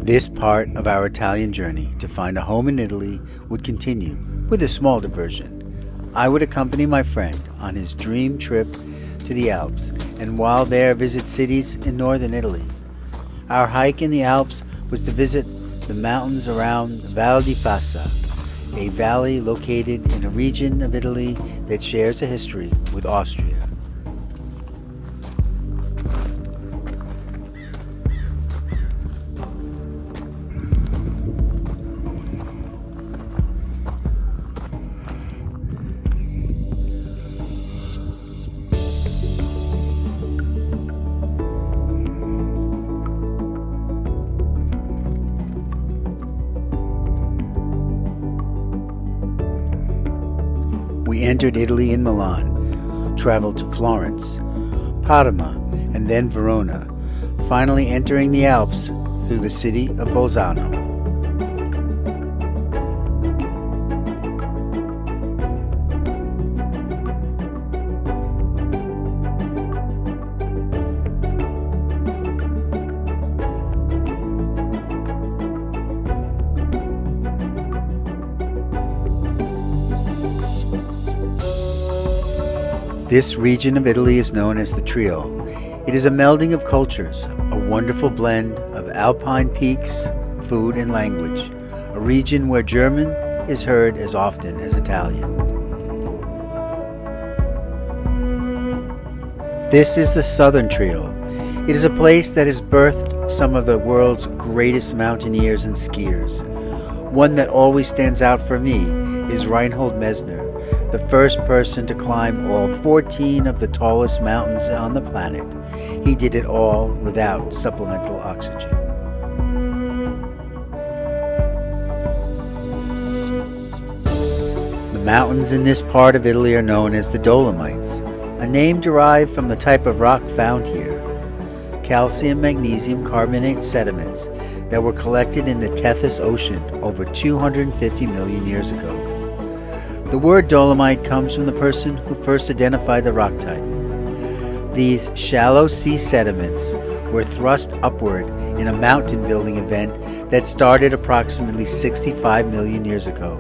This part of our Italian journey to find a home in Italy would continue with a small diversion. I would accompany my friend on his dream trip to the Alps, and while there visit cities in northern Italy. Our hike in the Alps was to visit the mountains around Val di Fassa, a valley located in a region of Italy that shares a history with Austria. We entered Italy in Milan, traveled to Florence, Parma, and then Verona, finally entering the Alps through the city of Bolzano. This region of Italy is known as the Trio. It is a melding of cultures, a wonderful blend of alpine peaks, food, and language, a region where German is heard as often as Italian. This is the Southern Trio. It is a place that has birthed some of the world's greatest mountaineers and skiers. One that always stands out for me is Reinhold Messner, the first person to climb all 14 of the tallest mountains on the planet. He did it all without supplemental oxygen. The mountains in this part of Italy are known as the Dolomites, a name derived from the type of rock found here, calcium-magnesium carbonate sediments that were collected in the Tethys Ocean over 250 million years ago. The word dolomite comes from the person who first identified the rock type. These shallow sea sediments were thrust upward in a mountain building event that started approximately 65 million years ago.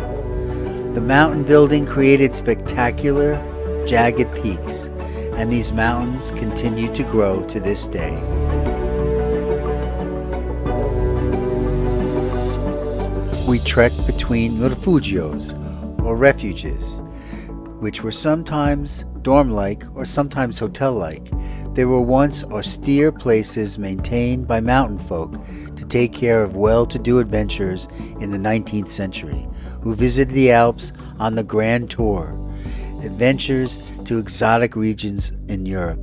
The mountain building created spectacular, jagged peaks, and these mountains continue to grow to this day. We trekked between refugios, or refuges, which were sometimes dorm-like or sometimes hotel-like. They were once austere places maintained by mountain folk to take care of well-to-do adventurers in the 19th century who visited the Alps on the Grand Tour, adventures to exotic regions in Europe.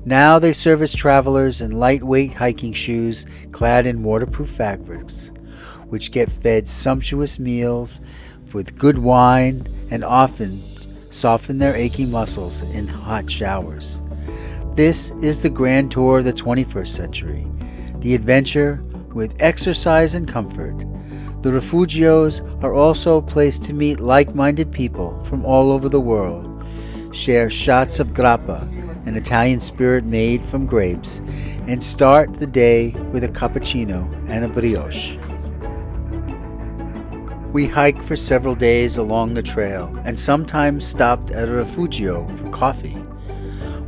Now they service travelers in lightweight hiking shoes clad in waterproof fabrics, which get fed sumptuous meals with good wine and often soften their aching muscles in hot showers. This is the grand tour of the 21st century, the adventure with exercise and comfort. The refugios are also a place to meet like-minded people from all over the world, share shots of grappa, an Italian spirit made from grapes, and start the day with a cappuccino and a brioche. We hiked for several days along the trail and sometimes stopped at a refugio for coffee.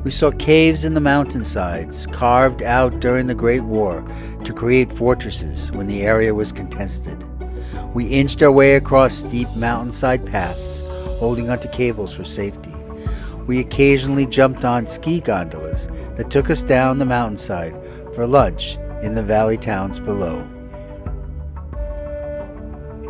We saw caves in the mountainsides carved out during the Great War to create fortresses when the area was contested. We inched our way across steep mountainside paths, holding onto cables for safety. We occasionally jumped on ski gondolas that took us down the mountainside for lunch in the valley towns below.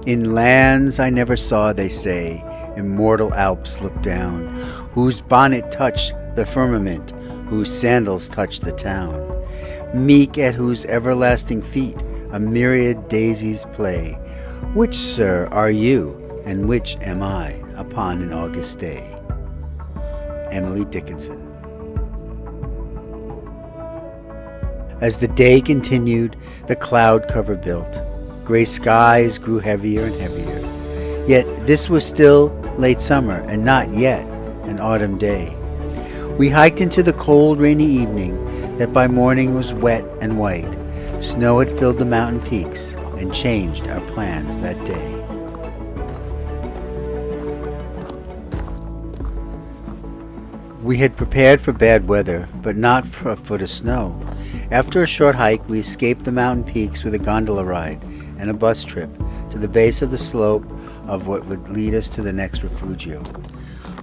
In lands I never saw, they say, immortal Alps look down, whose bonnet touched the firmament, whose sandals touched the town. Meek at whose everlasting feet a myriad daisies play. Which, sir, are you, and which am I, upon an August day? Emily Dickinson. As the day continued, the cloud cover built. Gray skies grew heavier and heavier. Yet this was still late summer and not yet an autumn day. We hiked into the cold, rainy evening that by morning was wet and white, Snow had filled the mountain peaks and changed our plans that day. We had prepared for bad weather, but not for a foot of snow. After a short hike, we escaped the mountain peaks with a gondola ride and a bus trip to the base of the slope of what would lead us to the next refugio.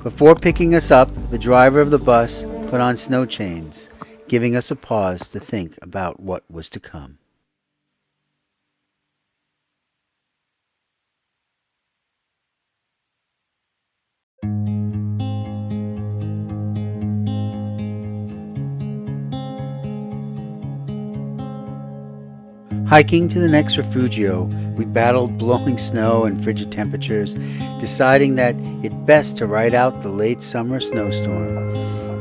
Before picking us up, the driver of the bus put on snow chains, giving us a pause to think about what was to come. Hiking to the next refugio, we battled blowing snow and frigid temperatures, deciding that it best to ride out the late summer snowstorm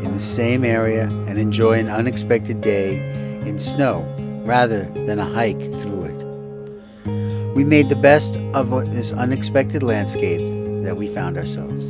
in the same area and enjoy an unexpected day in snow rather than a hike through it. We made the best of this unexpected landscape that we found ourselves.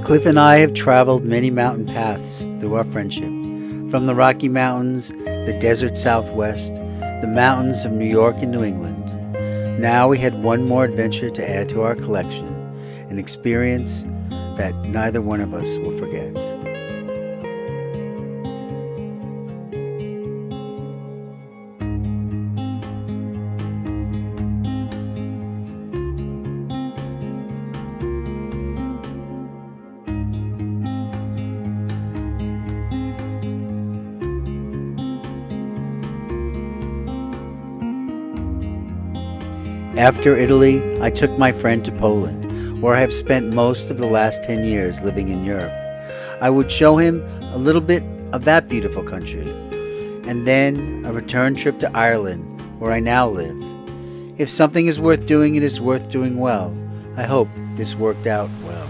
Cliff and I have traveled many mountain paths through our friendship, from the Rocky Mountains, the desert Southwest, the mountains of New York and New England. Now we had one more adventure to add to our collection, an experience that neither one of us will forget. After Italy, I took my friend to Poland, where I have spent most of the last 10 years living in Europe. I would show him a little bit of that beautiful country, and then a return trip to Ireland, where I now live. If something is worth doing, it is worth doing well. I hope this worked out well.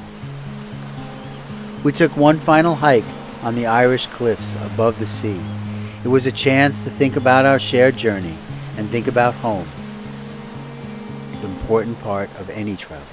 We took one final hike on the Irish cliffs above the sea. It was a chance to think about our shared journey and think about home, the important part of any travel.